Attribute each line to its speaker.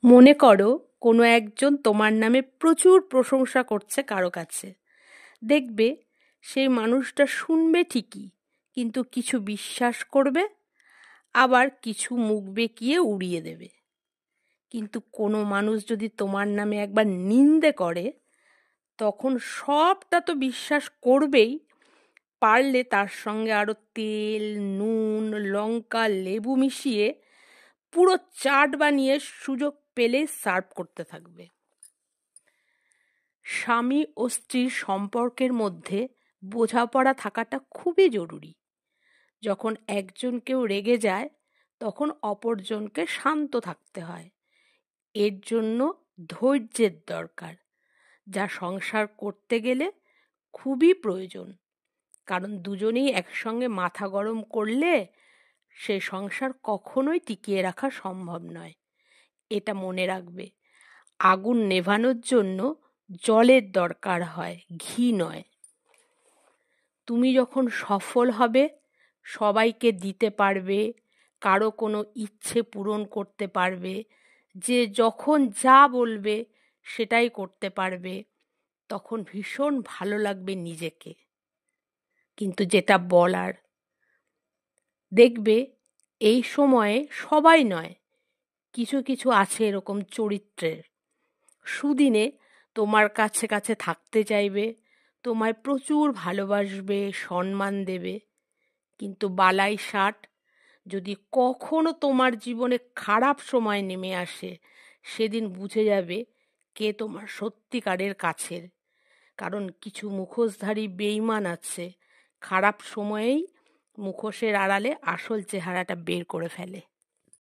Speaker 1: মনে করো কোনো একজন তোমার নামে প্রচুর প্রশংসা করছে কারো কাছে। দেখবে সেই মানুষটা শুনবে ঠিকই, কিন্তু কিছু বিশ্বাস করবে, আবার কিছু মুখ বেঁকিয়ে উড়িয়ে দেবে। কিন্তু কোনো মানুষ যদি তোমার নামে একবার নিন্দে করে, তখন সবটা তো বিশ্বাস করবেই, পারলে তার সঙ্গে আরো তেল, নুন, লঙ্কা, লেবু মিশিয়ে পুরো চাট বানিয়ে সুযোগ পেলে সার্ভ করতে থাকবে। স্বামী ও স্ত্রীর সম্পর্কের মধ্যে বোঝাপড়া থাকাটা খুবই জরুরি। যখন একজন কেউ রেগে যায়, তখন অপরজনকে শান্ত থাকতে হয়। এর জন্য ধৈর্যের দরকার, যা সংসার করতে গেলে খুবই প্রয়োজন। কারণ দুজনেই একসঙ্গে মাথা গরম করলে সে সংসার কখনোই টিকিয়ে রাখা সম্ভব নয়। এটা মনে রাখবে, আগুন নেভানোর জন্য জলের দরকার হয়, ঘি নয়। তুমি যখন সফল হবে, সবাইকে দিতে পারবে, কারো কোনো ইচ্ছে পূরণ করতে পারবে, যে যখন যা বলবে সেটাই করতে পারবে, তখন ভীষণ ভালো লাগবে নিজেকে। কিন্তু যেটা বলার, দেখবে এই সময়ে সবাই নয়, কিছু কিছু আছে এরকম চরিত্রের। সুদিনে তোমার কাছে কাছে থাকতে চাইবে, তোমায় প্রচুর ভালোবাসবে, সম্মান দেবে, কিন্তু বালাই ষাট, যদি কখনো তোমার জীবনে খারাপ সময় নেমে আসে, সেদিন বুঝে যাবে কে তোমার সত্যিকারের কাছের। কারণ কিছু মুখোশধারী বেঈমান আছে, খারাপ সময়েই মুখোশের আড়ালে আসল চেহারাটা বের করে ফেলে।